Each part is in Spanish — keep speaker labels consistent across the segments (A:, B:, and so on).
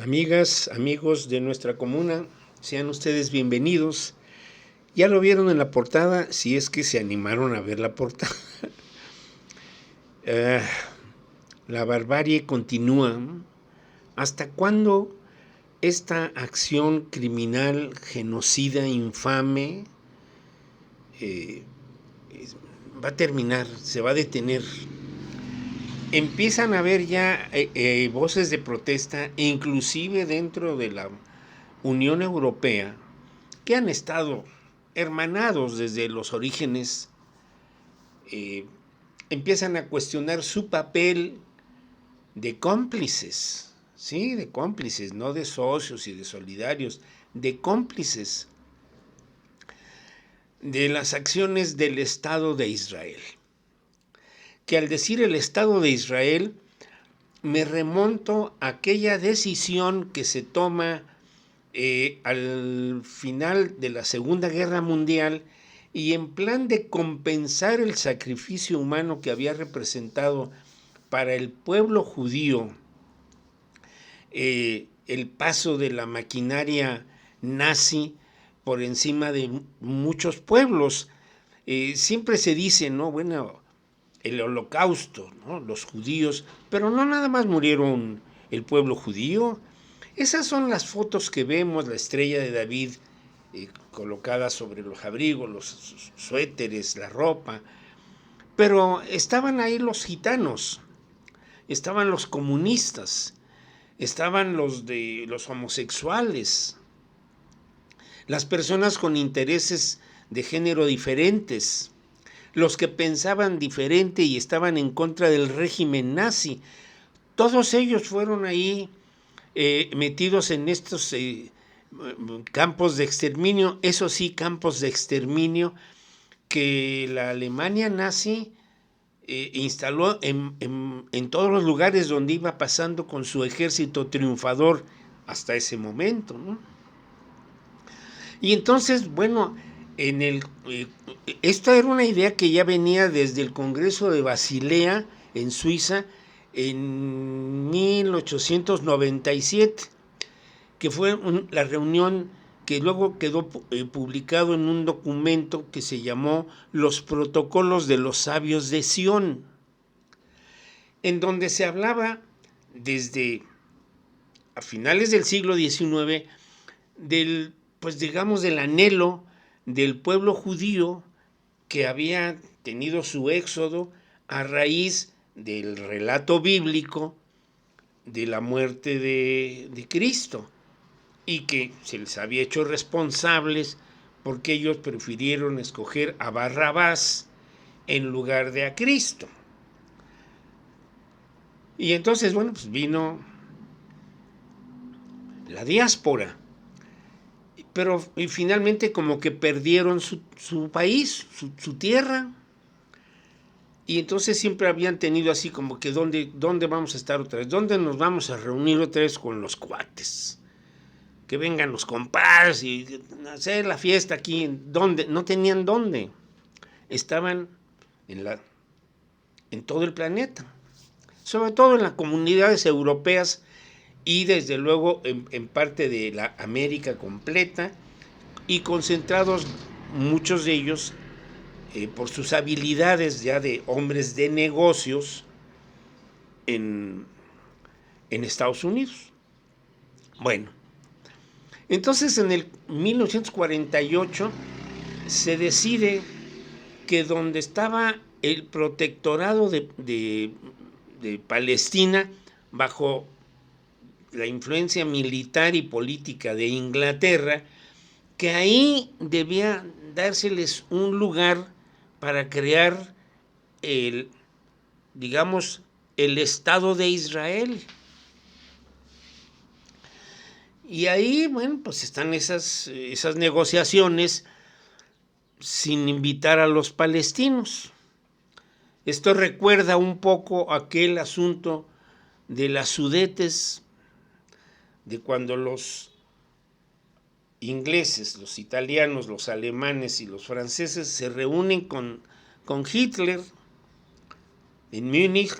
A: Amigas, amigos de nuestra comuna, sean ustedes bienvenidos. Ya lo vieron en la portada, si es que se animaron a ver la portada. Eh, la barbarie continúa. ¿Hasta cuándo esta acción criminal, genocida, infame, eh, va a terminar? ¿Se va a detener? Empiezan a haber ya voces de protesta, inclusive dentro de la Unión Europea, que han estado hermanados desde los orígenes, eh, empiezan a cuestionar su papel de cómplices, ¿sí? De cómplices, no de socios y de solidarios, de cómplices de las acciones del Estado de Israel. Que al decir el Estado de Israel, me remonto a aquella decisión que se toma al final de la Segunda Guerra Mundial y en plan de compensar el sacrificio humano que había representado para el pueblo judío el paso de la maquinaria nazi por encima de muchos pueblos. Siempre se dice, ¿no? Bueno, el holocausto, ¿no? Los judíos, pero no nada más murieron el pueblo judío. Esas son las fotos que vemos, la estrella de David colocada sobre los abrigos, los suéteres, la ropa. Pero estaban ahí los gitanos, estaban los comunistas, estaban los homosexuales, las personas con intereses de género diferentes, los que pensaban diferente y estaban en contra del régimen nazi. Todos ellos fueron ahí metidos en estos campos de exterminio, eso sí, campos de exterminio que la Alemania nazi instaló en todos los lugares donde iba pasando con su ejército triunfador hasta ese momento, ¿no? Y entonces, bueno, esta era una idea que ya venía desde el Congreso de Basilea en Suiza en 1897, que fue la reunión que luego quedó publicado en un documento que se llamó Los Protocolos de los Sabios de Sion, en donde se hablaba desde a finales del siglo XIX del, pues digamos, del anhelo del pueblo judío que había tenido su éxodo a raíz del relato bíblico de la muerte de Cristo y que se les había hecho responsables porque ellos prefirieron escoger a Barrabás en lugar de a Cristo. Y entonces, bueno, pues vino la diáspora, pero finalmente como que perdieron su país, su tierra, y entonces siempre habían tenido así como que ¿dónde vamos a estar otra vez? ¿Dónde nos vamos a reunir otra vez con los cuates? Que vengan los compadres y hacer la fiesta aquí. ¿Dónde? No tenían dónde. Estaban en todo el planeta, sobre todo en las comunidades europeas y desde luego en parte de la América completa, y concentrados muchos de ellos por sus habilidades ya de hombres de negocios en Estados Unidos. Bueno, entonces en el 1948 se decide que donde estaba el protectorado de Palestina bajo la influencia militar y política de Inglaterra, que ahí debía dárseles un lugar para crear digamos, el Estado de Israel. Y ahí, bueno, pues están esas negociaciones sin invitar a los palestinos. Esto recuerda un poco aquel asunto de las Sudetes, de cuando los ingleses, los italianos, los alemanes y los franceses se reúnen con Hitler en Múnich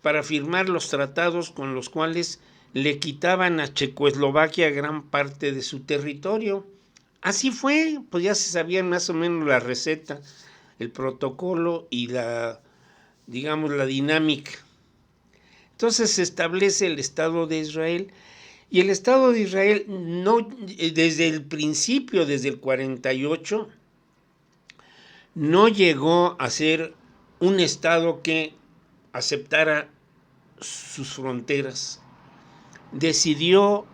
A: para firmar los tratados con los cuales le quitaban a Checoslovaquia gran parte de su territorio. Así fue, pues ya se sabía más o menos la receta, el protocolo y digamos, la dinámica. Entonces se establece el Estado de Israel, y el Estado de Israel no, desde el principio, desde el 48, no llegó a ser un Estado que aceptara sus fronteras. Decidió,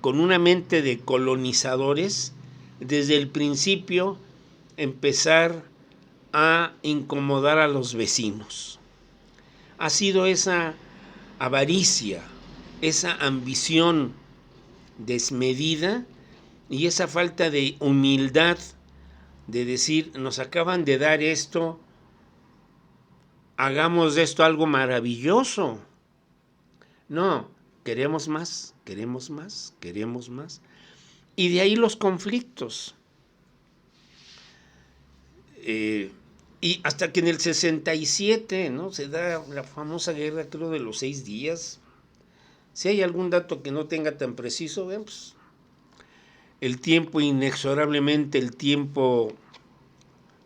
A: con una mente de colonizadores, desde el principio empezar a incomodar a los vecinos. Ha sido esa avaricia, esa ambición desmedida y esa falta de humildad de decir, nos acaban de dar esto, hagamos de esto algo maravilloso. No, queremos más, queremos más, queremos más. Y de ahí los conflictos. Y hasta que en el 67, ¿no?, se da la famosa guerra, creo, de los 6 días. Si hay algún dato que no tenga tan preciso, pues, el tiempo, inexorablemente, el tiempo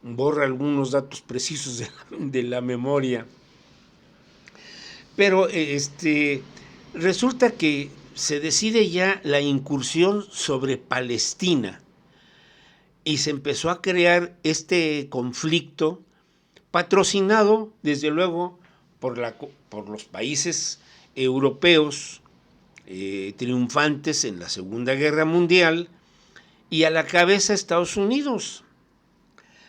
A: borra algunos datos precisos de la memoria. Pero resulta que se decide ya la incursión sobre Palestina y se empezó a crear este conflicto patrocinado, desde luego, por los países europeos triunfantes en la Segunda Guerra Mundial, y a la cabeza Estados Unidos.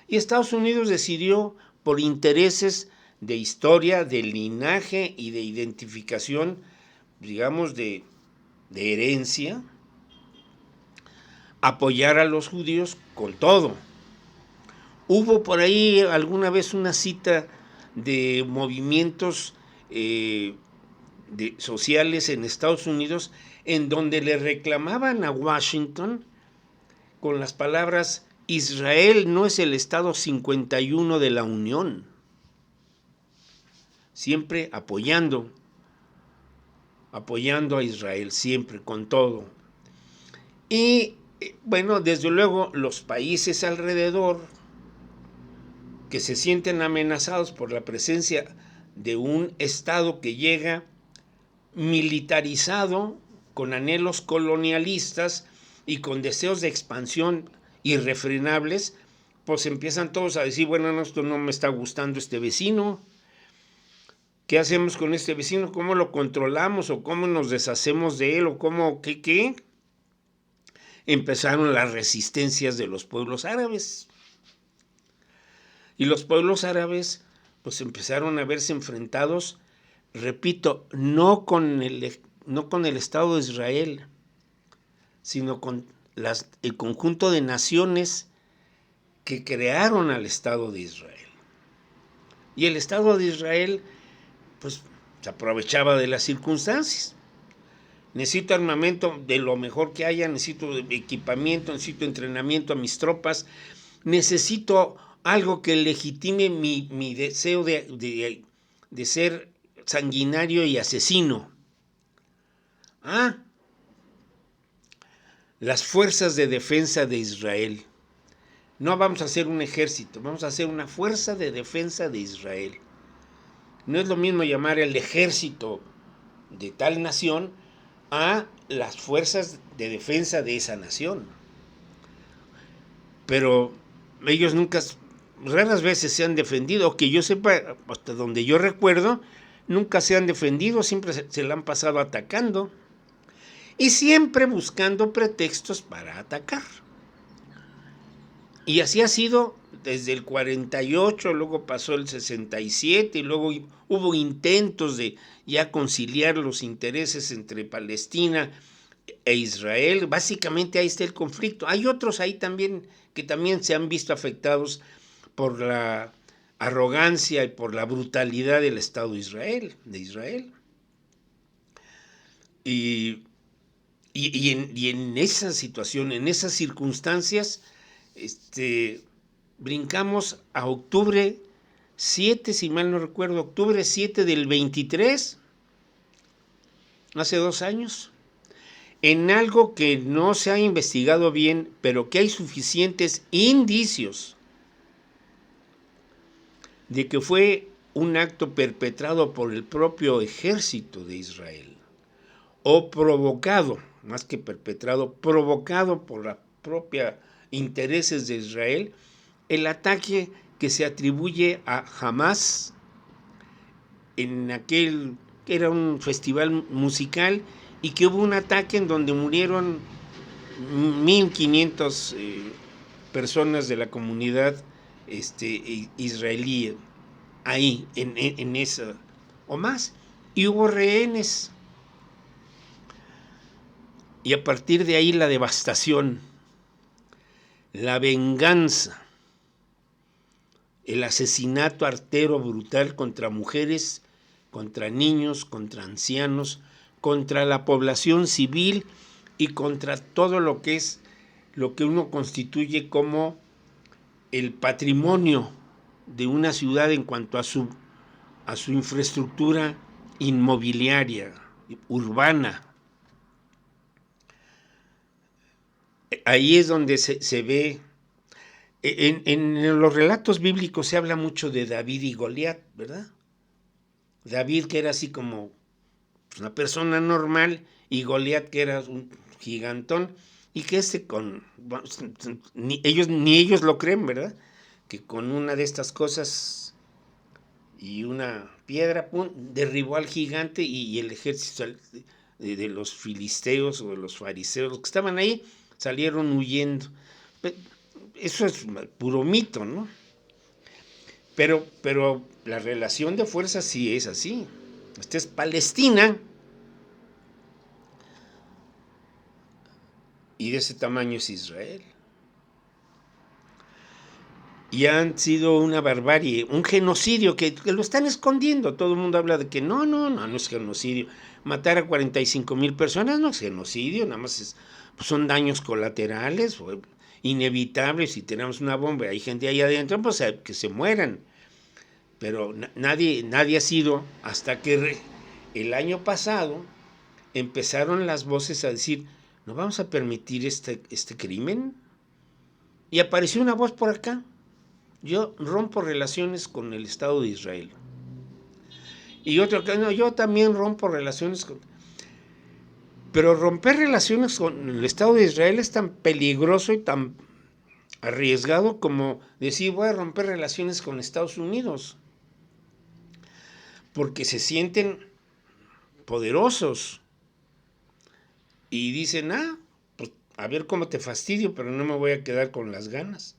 A: Y Estados Unidos decidió, por intereses de historia, de linaje y de identificación, digamos, de herencia, apoyar a los judíos con todo. Hubo por ahí alguna vez una cita de movimientos sociales en Estados Unidos en donde le reclamaban a Washington con las palabras: Israel no es el Estado 51 de la Unión. Siempre apoyando a Israel, siempre, con todo. Y bueno, desde luego, los países alrededor que se sienten amenazados por la presencia de un Estado que llega militarizado, con anhelos colonialistas y con deseos de expansión irrefrenables, pues empiezan todos a decir, bueno, no, esto no me está gustando este vecino. ¿Qué hacemos con este vecino? ¿Cómo lo controlamos? ¿O cómo nos deshacemos de él? ¿O cómo qué? Empezaron las resistencias de los pueblos árabes. Y los pueblos árabes pues empezaron a verse enfrentados, repito, no con el Estado de Israel, sino con el conjunto de naciones que crearon al Estado de Israel. Y el Estado de Israel pues se aprovechaba de las circunstancias. Necesito armamento de lo mejor que haya, necesito equipamiento, necesito entrenamiento a mis tropas, necesito algo que legitime mi deseo de ser sanguinario y asesino. Las fuerzas de defensa de Israel. No vamos a hacer un ejército, vamos a hacer una fuerza de defensa de Israel. No es lo mismo llamar el ejército de tal nación a las fuerzas de defensa de esa nación. Pero ellos raras veces se han defendido, o que yo sepa, hasta donde yo recuerdo, nunca se han defendido, siempre se la han pasado atacando. Y siempre buscando pretextos para atacar. Y así ha sido desde el 48, luego pasó el 67, y luego hubo intentos de ya conciliar los intereses entre Palestina e Israel. Básicamente ahí está el conflicto. Hay otros ahí también que también se han visto afectados por la arrogancia y por la brutalidad del Estado de Israel. Y en esa situación, en esas circunstancias, brincamos a octubre 7, si mal no recuerdo, octubre 7 del 23, hace 2 años, en algo que no se ha investigado bien, pero que hay suficientes indicios de que fue un acto perpetrado por el propio ejército de Israel, o provocado, más que perpetrado, provocado por la propia intereses de Israel, el ataque que se atribuye a Hamas en aquel que era un festival musical y que hubo un ataque en donde murieron 1,500 personas de la comunidad israelí ahí, en esa, o más, y hubo rehenes. Y a partir de ahí la devastación, la venganza, el asesinato artero brutal contra mujeres, contra niños, contra ancianos, contra la población civil y contra todo lo que es lo que uno constituye como el patrimonio de una ciudad en cuanto a su infraestructura inmobiliaria, urbana. Ahí es donde se ve, en los relatos bíblicos se habla mucho de David y Goliat, ¿verdad? David, que era así como una persona normal, y Goliat, que era un gigantón, y que ni ellos lo creen, ¿verdad? Que con una de estas cosas y una piedra, pum, derribó al gigante, y el ejército de los filisteos o de los fariseos, los que estaban ahí, salieron huyendo. Eso es puro mito, ¿no? Pero la relación de fuerzas sí es así. Esta es Palestina, y de ese tamaño es Israel. Y han sido una barbarie, un genocidio que lo están escondiendo. Todo el mundo habla de que no es genocidio. Matar a 45,000 personas no es genocidio, nada más pues son daños colaterales, inevitables. Si tenemos una bomba y hay gente ahí adentro, pues que se mueran. Pero nadie ha sido, hasta que el año pasado empezaron las voces a decir, ¿no vamos a permitir este crimen? Y apareció una voz por acá: yo rompo relaciones con el Estado de Israel. Y otro que no, yo también rompo relaciones con... Pero romper relaciones con el Estado de Israel es tan peligroso y tan arriesgado como decir voy a romper relaciones con Estados Unidos, porque se sienten poderosos y dicen, pues a ver cómo te fastidio, pero no me voy a quedar con las ganas.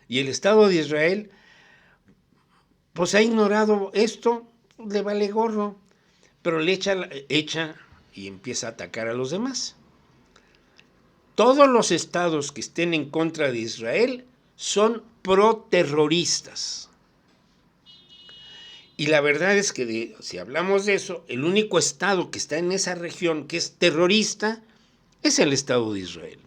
A: Y el Estado de Israel pues ha ignorado esto, le vale gorro, pero le echa y empieza a atacar a los demás. Todos los estados que estén en contra de Israel son pro-terroristas. Y la verdad es que si hablamos de eso, el único estado que está en esa región que es terrorista es el Estado de Israel.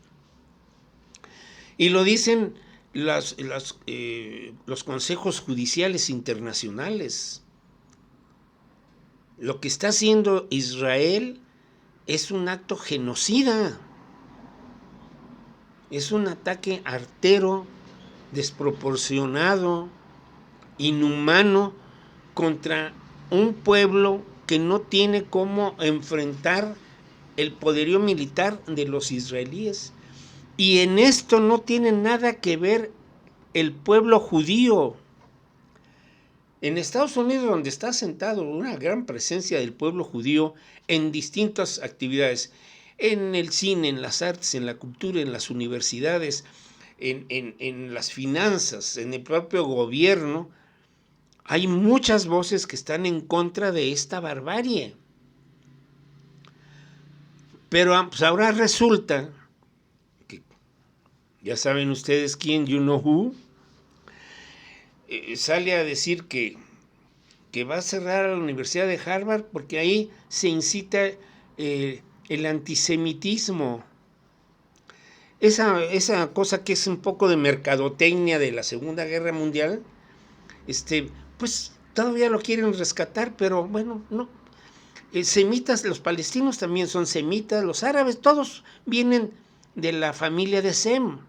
A: Y lo dicen los consejos judiciales internacionales. Lo que está haciendo Israel es un acto genocida. Es un ataque artero, desproporcionado, inhumano contra un pueblo que no tiene cómo enfrentar el poderío militar de los israelíes. Y en esto no tiene nada que ver el pueblo judío. En Estados Unidos, donde está asentado una gran presencia del pueblo judío en distintas actividades, en el cine, en las artes, en la cultura, en las universidades, en las finanzas, en el propio gobierno, hay muchas voces que están en contra de esta barbarie. Pero pues ahora resulta que, ya saben ustedes quién, you know who, sale a decir que va a cerrar a la Universidad de Harvard porque ahí se incita el antisemitismo. Esa cosa que es un poco de mercadotecnia de la Segunda Guerra Mundial, pues todavía lo quieren rescatar, pero bueno, no. semitas, los palestinos también son semitas, los árabes, todos vienen de la familia de Sem,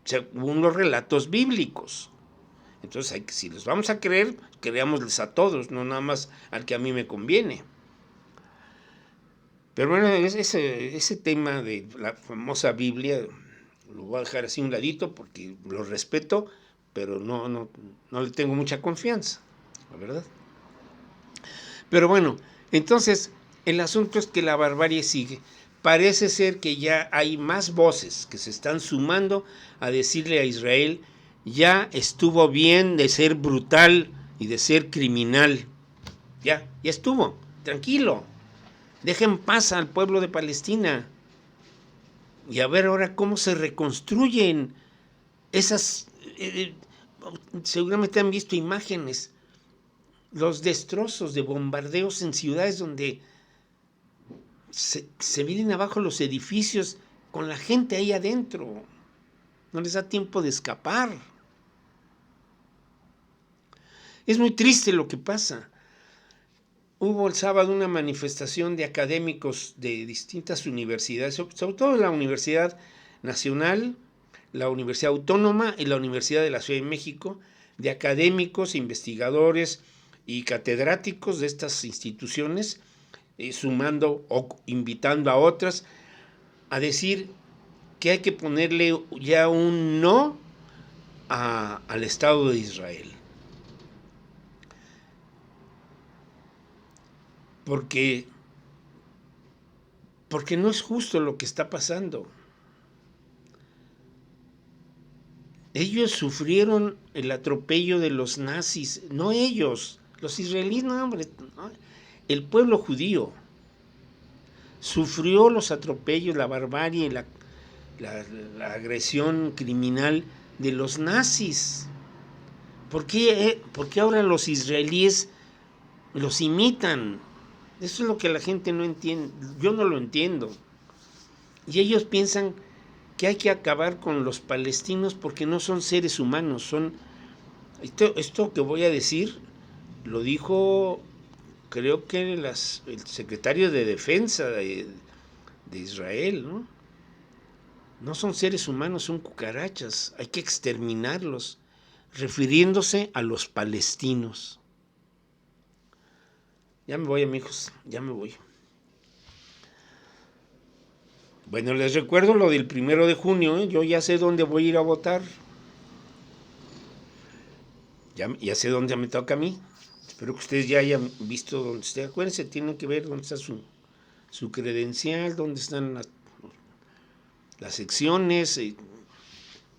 A: según los relatos bíblicos. Entonces, si los vamos a creer, creámosles a todos, no nada más al que a mí me conviene. Pero bueno, ese tema de la famosa Biblia lo voy a dejar así un ladito porque lo respeto, pero no le tengo mucha confianza, la verdad. Pero bueno, entonces el asunto es que la barbarie sigue. Parece ser que ya hay más voces que se están sumando a decirle a Israel: ya estuvo bien de ser brutal y de ser criminal. Ya estuvo, tranquilo. Dejen paz al pueblo de Palestina. Y a ver ahora cómo se reconstruyen esas... seguramente han visto imágenes, los destrozos de bombardeos en ciudades donde se vienen abajo los edificios con la gente ahí adentro. No les da tiempo de escapar. Es muy triste lo que pasa. Hubo el sábado una manifestación de académicos de distintas universidades, sobre todo la Universidad Nacional, la Universidad Autónoma y la Universidad de la Ciudad de México, de académicos, investigadores y catedráticos de estas instituciones, sumando o invitando a otras a decir que hay que ponerle ya un no al Estado de Israel. Porque no es justo lo que está pasando. Ellos sufrieron el atropello de los nazis, no ellos, los israelíes, no, hombre, no. El pueblo judío sufrió los atropellos, la barbarie, la agresión criminal de los nazis. ¿Por qué ahora los israelíes los imitan? Eso es lo que la gente no entiende. Yo no lo entiendo. Y ellos piensan que hay que acabar con los palestinos porque no son seres humanos. Son... Esto que voy a decir lo dijo, creo que el secretario de Defensa de Israel, ¿no? No son seres humanos, son cucarachas. Hay que exterminarlos, refiriéndose a los palestinos. Ya me voy, amigos, ya me voy. Bueno, les recuerdo lo del 1 de junio, ¿eh? Yo ya sé dónde voy a ir a votar. Ya sé dónde me toca a mí. Espero que ustedes ya hayan visto dónde está. Acuérdense, tienen que ver dónde está su credencial, dónde están las secciones.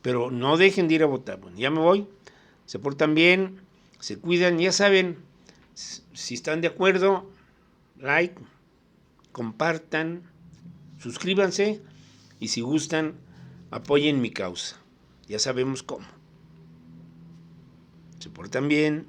A: Pero no dejen de ir a votar. Bueno, ya me voy. Se portan bien, se cuidan, ya saben. Si están de acuerdo, like, compartan, suscríbanse y si gustan, apoyen mi causa. Ya sabemos cómo. Se portan bien.